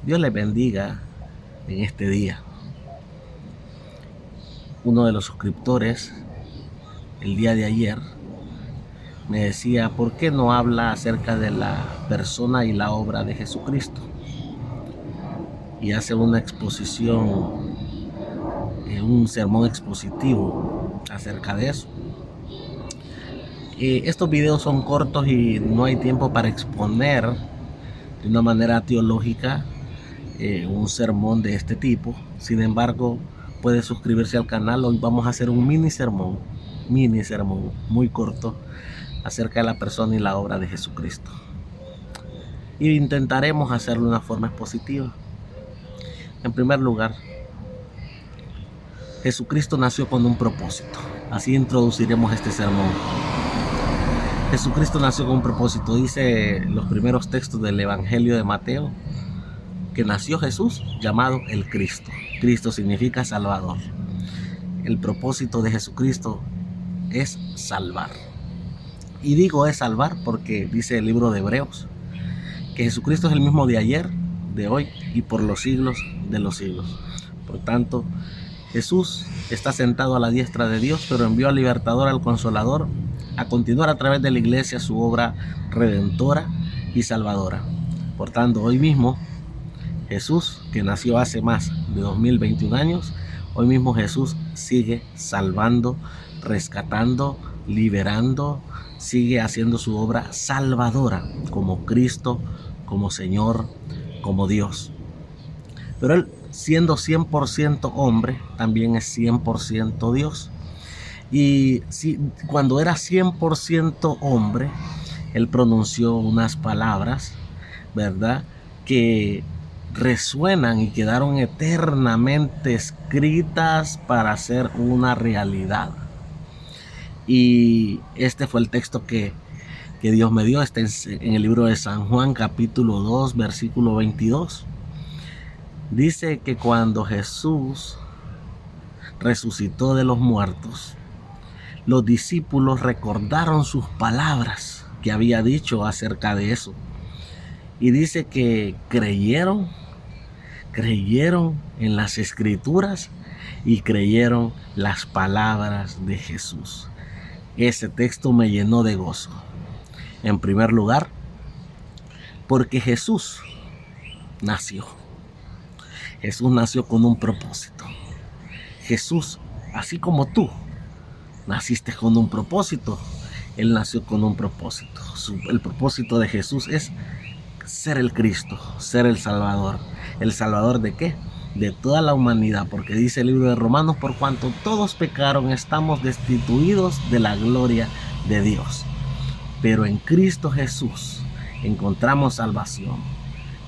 Dios les bendiga en este día. Uno de los suscriptores el día de ayer me decía, ¿por qué no habla acerca de la persona y la obra de Jesucristo? Y hace una exposición, un sermón expositivo acerca de eso. Estos videos son cortos y no hay tiempo para exponer de una manera teológica un sermón de este tipo. Sin embargo, puede suscribirse al canal. Hoy vamos a hacer un mini sermón muy corto acerca de la persona y la obra de Jesucristo. Y intentaremos hacerlo de una forma expositiva. En primer lugar, Jesucristo nació con un propósito. Así introduciremos este sermón. Jesucristo nació con un propósito. Dice los primeros textos del Evangelio de Mateo que nació Jesús llamado el Cristo. Cristo significa Salvador. El propósito de Jesucristo es salvar. Y digo es salvar porque dice el libro de Hebreos que Jesucristo es el mismo de ayer, de hoy y por los siglos de los siglos. Por tanto, Jesús está sentado a la diestra de Dios, pero envió al libertador, al consolador, a continuar a través de la iglesia su obra redentora y salvadora. Por tanto, hoy mismo Jesús, que nació hace más de 2021 años, hoy mismo Jesús sigue salvando, rescatando, liberando, sigue haciendo su obra salvadora como Cristo, como Señor, como Dios. Pero Él, siendo 100% hombre, también es 100% Dios. Y cuando era 100% hombre, Él pronunció unas palabras, ¿verdad?, que resuenan y quedaron eternamente escritas para ser una realidad. Y este fue el texto que Dios me dio. Está en el libro de San Juan, capítulo 2, versículo 22. Dice que cuando Jesús resucitó de los muertos, los discípulos recordaron sus palabras que había dicho acerca de eso. Y dice que creyeron en las escrituras y creyeron las palabras de Jesús. Ese texto me llenó de gozo. En primer lugar, porque Jesús nació. Jesús nació con un propósito. Jesús, así como tú, naciste con un propósito. Él nació con un propósito. El propósito de Jesús es ser el Cristo, ser el Salvador. ¿El Salvador de qué? De toda la humanidad, porque dice el libro de Romanos, por cuanto todos pecaron, estamos destituidos de la gloria de Dios. Pero en Cristo Jesús encontramos salvación.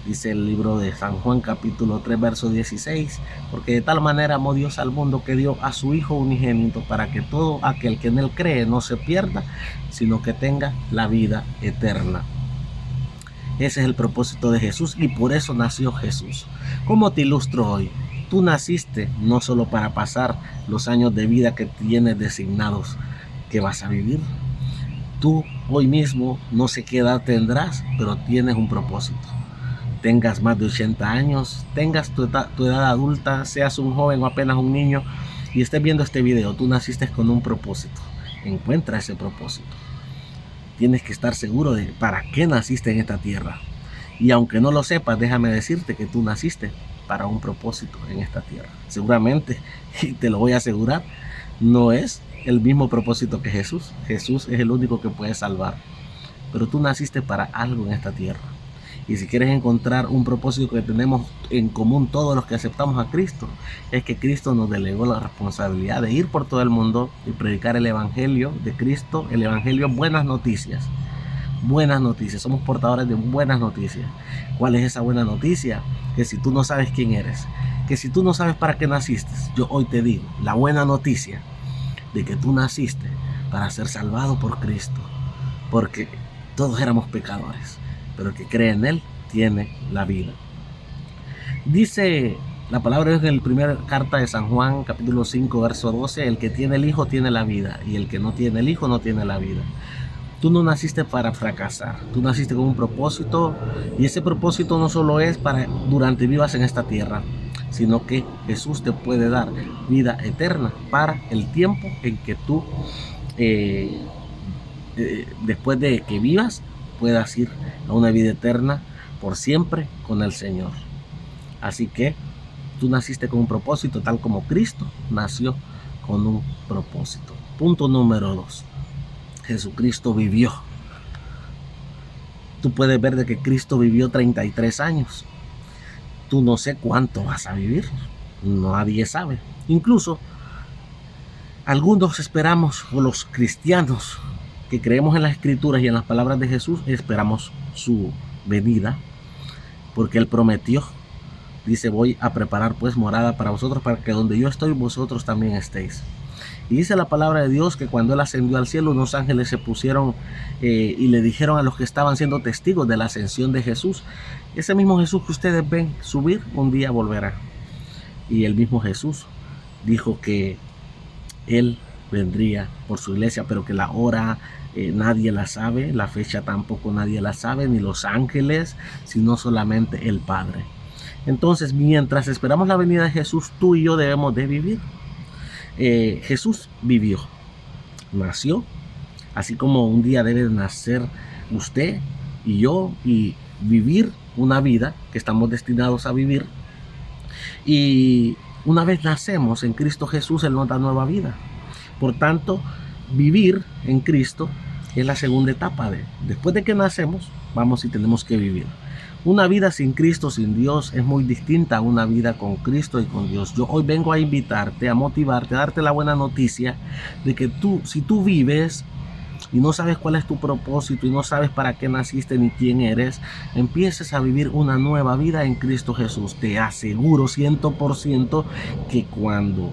Dice el libro de San Juan, capítulo 3, verso 16, porque de tal manera amó Dios al mundo que dio a su Hijo unigénito para que todo aquel que en él cree no se pierda, sino que tenga la vida eterna. Ese es el propósito de Jesús y por eso nació Jesús. ¿Cómo te ilustro hoy? Tú naciste no solo para pasar los años de vida que tienes designados que vas a vivir. Tú hoy mismo, no sé qué edad tendrás, pero tienes un propósito. Tengas más de 80 años, tengas tu edad adulta, seas un joven o apenas un niño y estés viendo este video, tú naciste con un propósito. Encuentra ese propósito. Tienes que estar seguro de para qué naciste en esta tierra. Y aunque no lo sepas, déjame decirte que tú naciste para un propósito en esta tierra. Seguramente, y te lo voy a asegurar, no es el mismo propósito que Jesús. Jesús es el único que puede salvar. Pero tú naciste para algo en esta tierra. Y si quieres encontrar un propósito que tenemos en común todos los que aceptamos a Cristo, es que Cristo nos delegó la responsabilidad de ir por todo el mundo y predicar el Evangelio de Cristo, el Evangelio, buenas noticias. Buenas noticias, somos portadores de buenas noticias. ¿Cuál es esa buena noticia? Que si tú no sabes quién eres, que si tú no sabes para qué naciste, yo hoy te digo la buena noticia de que tú naciste para ser salvado por Cristo, porque todos éramos pecadores, pero el que cree en Él tiene la vida. Dice la palabra de Dios en la primera carta de San Juan, capítulo 5, verso 12, el que tiene el Hijo tiene la vida, y el que no tiene el Hijo no tiene la vida. Tú no naciste para fracasar, tú naciste con un propósito, y ese propósito no solo es para durante vivas en esta tierra, sino que Jesús te puede dar vida eterna para el tiempo en que tú, después de que vivas, puedas ir a una vida eterna por siempre con el Señor. Así que tú naciste con un propósito, tal como Cristo nació con un propósito. Punto número 2. Jesucristo vivió. Tú puedes ver de que Cristo vivió 33 años. Tú no sé cuánto vas a vivir. Nadie sabe. Incluso algunos esperamos, o los cristianos que creemos en las Escrituras y en las palabras de Jesús, esperamos su venida, porque Él prometió. Dice, voy a preparar pues morada para vosotros, para que donde yo estoy, vosotros también estéis. Y dice la palabra de Dios que cuando Él ascendió al cielo, unos ángeles se pusieron y le dijeron a los que estaban siendo testigos de la ascensión de Jesús: ese mismo Jesús que ustedes ven subir, un día volverá. Y el mismo Jesús dijo que Él vendría por su iglesia, pero que la hora nadie la sabe, la fecha tampoco nadie la sabe, ni los ángeles, sino solamente el Padre. Entonces, mientras esperamos la venida de Jesús, tú y yo debemos de vivir. Jesús vivió, nació, así como un día debe nacer usted y yo, y vivir una vida que estamos destinados a vivir. Y una vez nacemos en Cristo Jesús, Él nos da nueva vida. Por tanto, vivir en Cristo es la segunda etapa. Después de que nacemos, vamos y tenemos que vivir. Una vida sin Cristo, sin Dios, es muy distinta a una vida con Cristo y con Dios. Yo hoy vengo a invitarte, a motivarte, a darte la buena noticia de que tú, si tú vives y no sabes cuál es tu propósito y no sabes para qué naciste ni quién eres, empieces a vivir una nueva vida en Cristo Jesús. Te aseguro 100% que cuando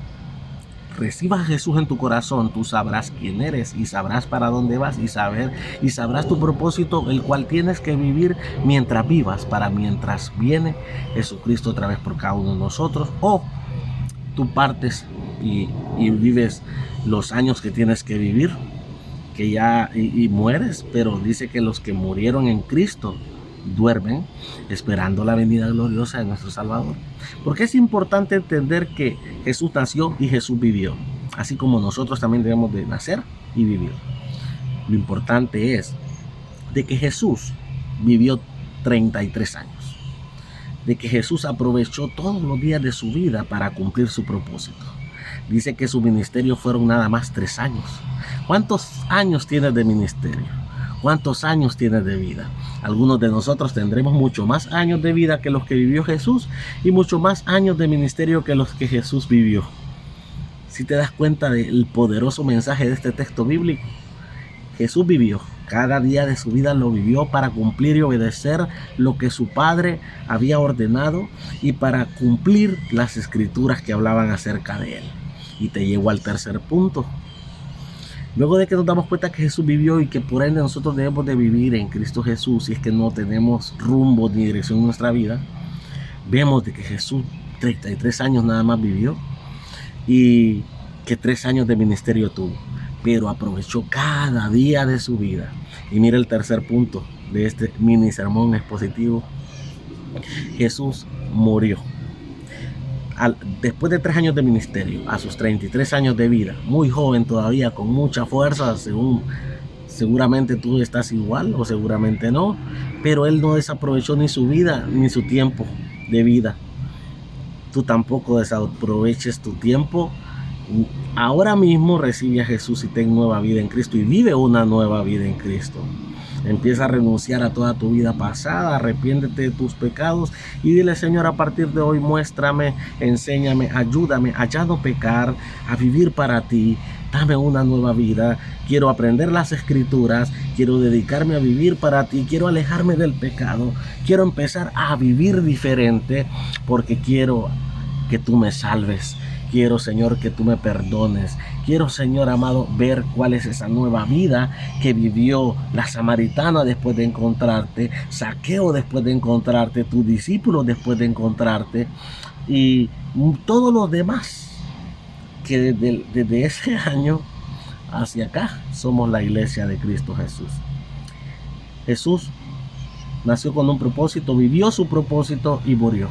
recibas a Jesús en tu corazón, tú sabrás quién eres y sabrás para dónde vas y sabrás tu propósito, el cual tienes que vivir mientras vivas, para mientras viene Jesucristo otra vez por cada uno de nosotros, o tú partes y vives los años que tienes que vivir, que ya y mueres. Pero dice que los que murieron en Cristo duermen esperando la venida gloriosa de nuestro Salvador. Porque es importante entender que Jesús nació y Jesús vivió, así como nosotros también debemos de nacer y vivir. Lo importante es de que Jesús vivió 33 años, de que Jesús aprovechó todos los días de su vida para cumplir su propósito. Dice que su ministerio fueron nada más 3 años. ¿Cuántos años tienes de ministerio? ¿Cuántos años tienes de vida? Algunos de nosotros tendremos mucho más años de vida que los que vivió Jesús, y mucho más años de ministerio que los que Jesús vivió. Si te das cuenta del poderoso mensaje de este texto bíblico, Jesús vivió. Cada día de su vida lo vivió para cumplir y obedecer lo que su Padre había ordenado, y para cumplir las escrituras que hablaban acerca de él. Y te llevo al tercer punto. Luego de que nos damos cuenta que Jesús vivió y que por ende nosotros debemos de vivir en Cristo Jesús, si es que no tenemos rumbo ni dirección en nuestra vida, vemos de que Jesús 33 años nada más vivió, y que 3 años de ministerio tuvo, pero aprovechó cada día de su vida. Y mira el tercer punto de este mini sermón expositivo: Jesús murió. Después de 3 años de ministerio, a sus 33 años de vida, muy joven todavía, con mucha fuerza, seguramente tú estás igual o seguramente no, pero Él no desaprovechó ni su vida ni su tiempo de vida. Tú tampoco desaproveches tu tiempo. Ahora mismo recibe a Jesús y ten nueva vida en Cristo, y vive una nueva vida en Cristo. Empieza a renunciar a toda tu vida pasada, arrepiéntete de tus pecados y dile: Señor, a partir de hoy muéstrame, enséñame, ayúdame a ya no pecar, a vivir para ti. Dame una nueva vida, quiero aprender las escrituras, quiero dedicarme a vivir para ti, quiero alejarme del pecado, quiero empezar a vivir diferente, porque quiero que tú me salves. Quiero, Señor, que tú me perdones. Quiero, Señor amado, ver cuál es esa nueva vida que vivió la samaritana después de encontrarte, Zaqueo después de encontrarte, tu discípulo después de encontrarte, y todos los demás que desde ese año hacia acá somos la iglesia de Cristo Jesús. Jesús nació con un propósito, vivió su propósito y murió.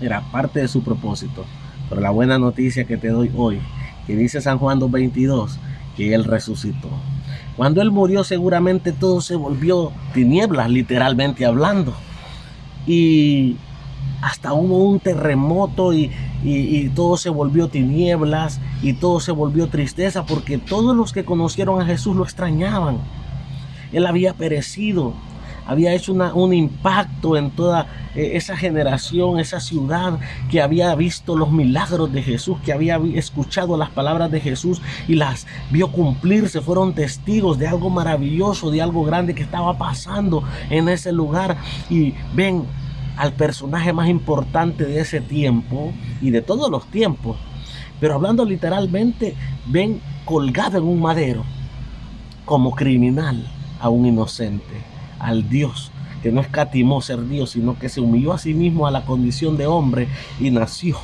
Era parte de su propósito. Pero la buena noticia que te doy hoy, que dice San Juan 2:22, que Él resucitó. Cuando Él murió, seguramente todo se volvió tinieblas, literalmente hablando. Y hasta hubo un terremoto y todo se volvió tinieblas y todo se volvió tristeza, porque todos los que conocieron a Jesús lo extrañaban. Él había perecido, había hecho un impacto en toda esa generación, esa ciudad que había visto los milagros de Jesús, que había escuchado las palabras de Jesús y las vio cumplirse. Fueron testigos de algo maravilloso, de algo grande que estaba pasando en ese lugar. Y ven al personaje más importante de ese tiempo y de todos los tiempos, pero hablando literalmente, ven colgado en un madero como criminal a un inocente, al Dios que no escatimó ser Dios, sino que se humilló a sí mismo a la condición de hombre y nació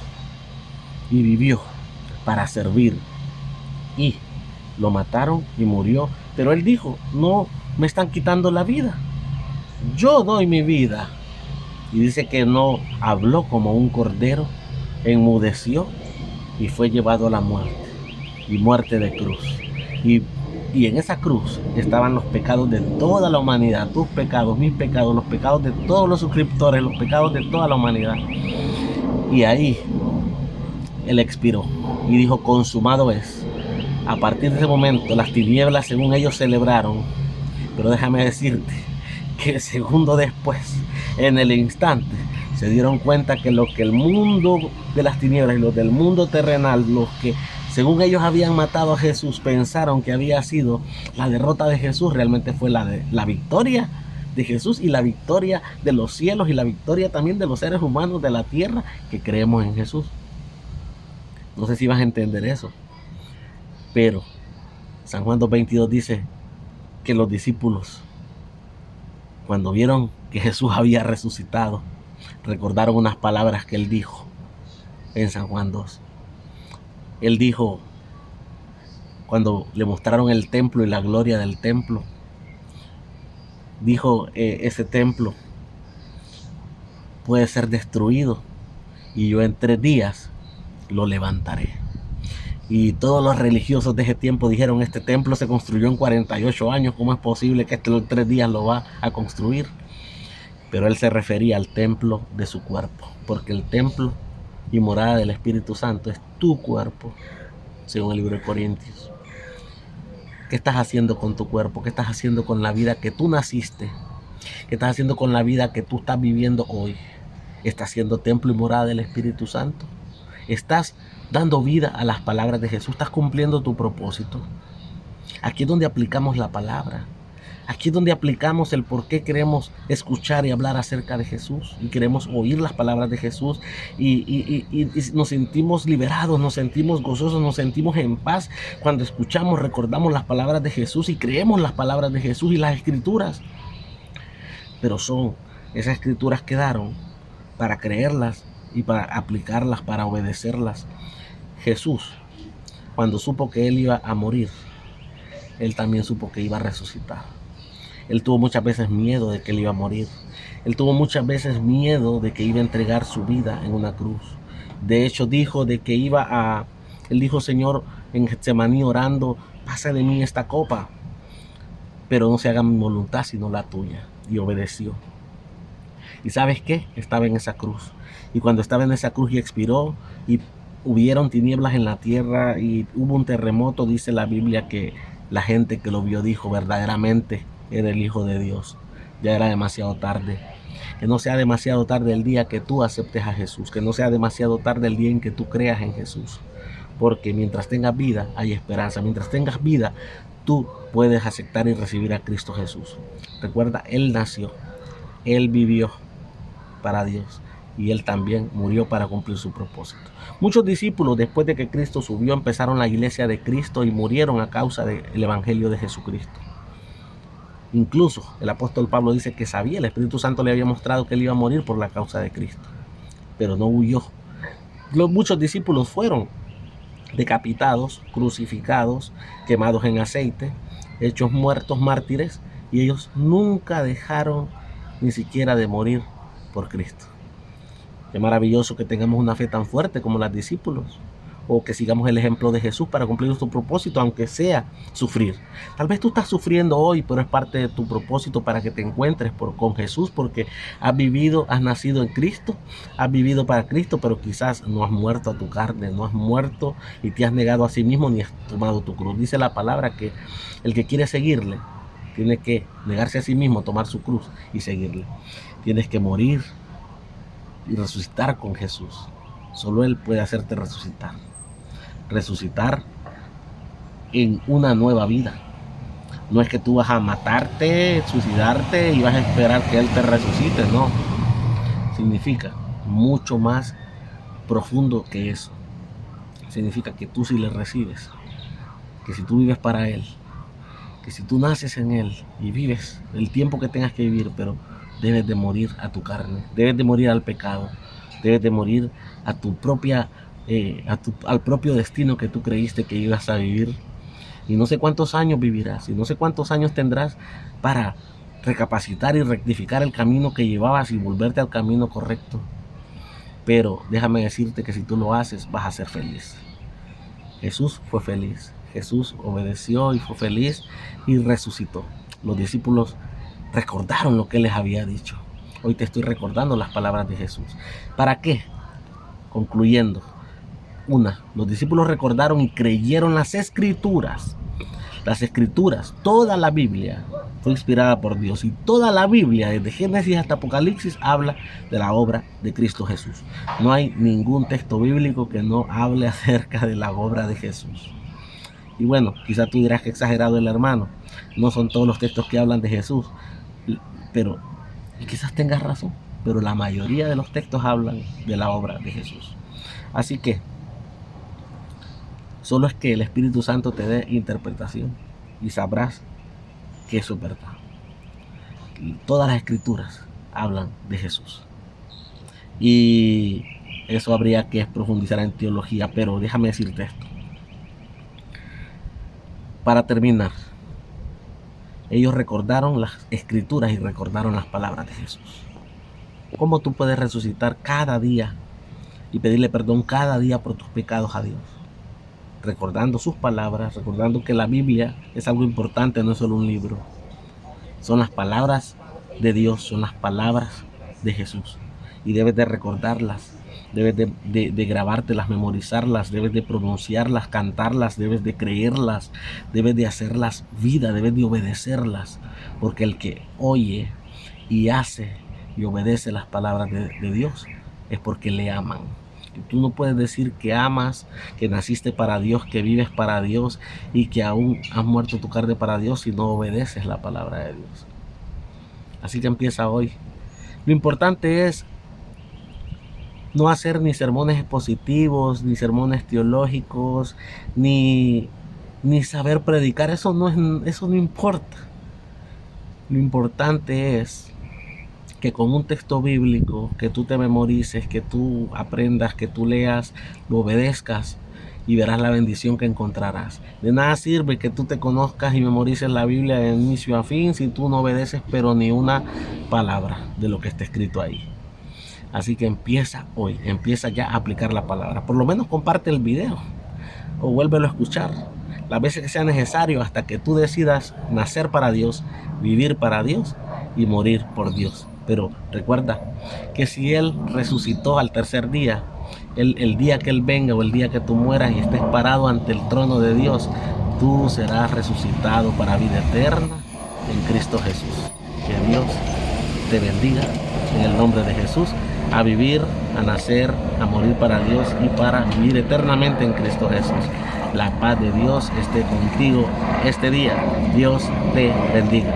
y vivió para servir. Y lo mataron y murió, pero Él dijo: no me están quitando la vida, yo doy mi vida. Y dice que no habló como un cordero, enmudeció y fue llevado a la muerte, y muerte de cruz. Y en esa cruz estaban los pecados de toda la humanidad, tus pecados, mis pecados, los pecados de todos los suscriptores, los pecados de toda la humanidad. Y ahí Él expiró y dijo: consumado es. A partir de ese momento las tinieblas, según ellos, celebraron. Pero déjame decirte que segundo después, en el instante, se dieron cuenta que lo que el mundo de las tinieblas y los del mundo terrenal, los que según ellos habían matado a Jesús, pensaron que había sido la derrota de Jesús, realmente fue la victoria de Jesús y la victoria de los cielos y la victoria también de los seres humanos de la tierra que creemos en Jesús. No sé si vas a entender eso, pero San Juan 2:22 dice que los discípulos, cuando vieron que Jesús había resucitado, recordaron unas palabras que Él dijo en San Juan 2. Él dijo, cuando le mostraron el templo y la gloria del templo, dijo: ese templo puede ser destruido y yo en 3 días lo levantaré. Y todos los religiosos de ese tiempo dijeron: este templo se construyó en 48 años, ¿cómo es posible que en 3 días lo va a construir? Pero Él se refería al templo de su cuerpo, porque el templo y morada del Espíritu Santo es tu cuerpo, según el libro de Corintios. ¿Qué estás haciendo con tu cuerpo? ¿Qué estás haciendo con la vida que tú naciste? ¿Qué estás haciendo con la vida que tú estás viviendo hoy? ¿Estás siendo templo y morada del Espíritu Santo? ¿Estás dando vida a las palabras de Jesús? ¿Estás cumpliendo tu propósito? Aquí es donde aplicamos la palabra. Aquí es donde aplicamos el por qué queremos escuchar y hablar acerca de Jesús y queremos oír las palabras de Jesús y nos sentimos liberados, nos sentimos gozosos, nos sentimos en paz cuando escuchamos, recordamos las palabras de Jesús y creemos las palabras de Jesús y las escrituras. Pero son esas escrituras que quedaron para creerlas y para aplicarlas, para obedecerlas. Jesús, cuando supo que Él iba a morir, Él también supo que iba a resucitar. Él tuvo muchas veces miedo de que Él iba a morir. Él tuvo muchas veces miedo de que iba a entregar su vida en una cruz. De hecho, dijo de que Él dijo: Señor, en Getsemaní orando, pasa de mí esta copa, pero no se haga mi voluntad sino la tuya. Y obedeció. ¿Y sabes qué? Estaba en esa cruz. Y cuando estaba en esa cruz y expiró, y hubieron tinieblas en la tierra y hubo un terremoto, dice la Biblia que la gente que lo vio dijo: verdaderamente era el Hijo de Dios. Ya era demasiado tarde. Que no sea demasiado tarde el día que tú aceptes a Jesús. Que no sea demasiado tarde el día en que tú creas en Jesús. Porque mientras tengas vida hay esperanza. Mientras tengas vida, tú puedes aceptar y recibir a Cristo Jesús. Recuerda, Él nació, Él vivió para Dios y Él también murió para cumplir su propósito. Muchos discípulos, después de que Cristo subió, empezaron la iglesia de Cristo y murieron a causa del evangelio de Jesucristo. Incluso el apóstol Pablo dice que sabía, el Espíritu Santo le había mostrado que Él iba a morir por la causa de Cristo, pero no huyó. Muchos discípulos fueron decapitados, crucificados, quemados en aceite, hechos muertos, mártires, y ellos nunca dejaron ni siquiera de morir por Cristo. Qué maravilloso que tengamos una fe tan fuerte como los discípulos, o que sigamos el ejemplo de Jesús para cumplir nuestro propósito, aunque sea sufrir. Tal vez tú estás sufriendo hoy, pero es parte de tu propósito para que te encuentres con Jesús, porque has nacido en Cristo, has vivido para Cristo, pero quizás no has muerto a tu carne, no has muerto y te has negado a sí mismo ni has tomado tu cruz. Dice la palabra que el que quiere seguirle tiene que negarse a sí mismo, tomar su cruz y seguirle. Tienes que morir y resucitar con Jesús. Solo Él puede hacerte resucitar en una nueva vida. No es que tú vas a matarte, suicidarte y vas a esperar que Él te resucite, no. Significa mucho más profundo que eso. Significa que tú sí le recibes, que si tú vives para Él, que si tú naces en Él y vives el tiempo que tengas que vivir, pero debes de morir a tu carne, debes de morir al pecado, debes de morir a tu propia al propio destino que tú creíste que ibas a vivir. Y no sé cuántos años vivirás, y no sé cuántos años tendrás para recapacitar y rectificar el camino que llevabas y volverte al camino correcto. Pero déjame decirte que si tú lo haces, vas a ser feliz. Jesús fue feliz. Jesús obedeció y fue feliz y resucitó. Los discípulos recordaron lo que Él les había dicho. Hoy te estoy recordando las palabras de Jesús. ¿Para qué? Concluyendo. Los discípulos recordaron y creyeron las Escrituras. Las Escrituras, toda la Biblia fue inspirada por Dios, y toda la Biblia, desde Génesis hasta Apocalipsis, habla de la obra de Cristo Jesús. No hay ningún texto bíblico que no hable acerca de la obra de Jesús. Y bueno, quizás tú dirás que exagerado el hermano. No son todos los textos que hablan de Jesús, pero quizás tengas razón, pero la mayoría de los textos hablan de la obra de Jesús. Así que solo es que el Espíritu Santo te dé interpretación y sabrás que eso es verdad. Todas las Escrituras hablan de Jesús. Y eso habría que profundizar en teología, pero déjame decirte esto. Para terminar, ellos recordaron las Escrituras y recordaron las palabras de Jesús. ¿Cómo tú puedes resucitar cada día y pedirle perdón cada día por tus pecados a Dios? Recordando sus palabras, recordando que la Biblia es algo importante, no es solo un libro. Son las palabras de Dios, son las palabras de Jesús. Y debes de recordarlas, debes de grabártelas, memorizarlas, debes de pronunciarlas, cantarlas, debes de creerlas, debes de hacerlas vida, debes de obedecerlas. Porque el que oye y hace y obedece las palabras de Dios es porque le aman. Tú no puedes decir que amas, que naciste para Dios, que vives para Dios y que aún has muerto tu carne para Dios si no obedeces la palabra de Dios. Así que empieza hoy. Lo importante es no hacer ni sermones expositivos, ni sermones teológicos, ni saber predicar. Eso no importa. Lo importante es que con un texto bíblico, que tú te memorices, que tú aprendas, que tú leas, lo obedezcas y verás la bendición que encontrarás. De nada sirve que tú te conozcas y memorices la Biblia de inicio a fin si tú no obedeces pero ni una palabra de lo que está escrito ahí. Así que empieza hoy, empieza ya a aplicar la palabra. Por lo menos comparte el video o vuélvelo a escuchar las veces que sea necesario hasta que tú decidas nacer para Dios, vivir para Dios y morir por Dios. Pero recuerda que si Él resucitó al tercer día, el día que Él venga o el día que tú mueras y estés parado ante el trono de Dios, tú serás resucitado para vida eterna en Cristo Jesús. Que Dios te bendiga en el nombre de Jesús, a vivir, a nacer, a morir para Dios y para vivir eternamente en Cristo Jesús. La paz de Dios esté contigo este día. Dios te bendiga.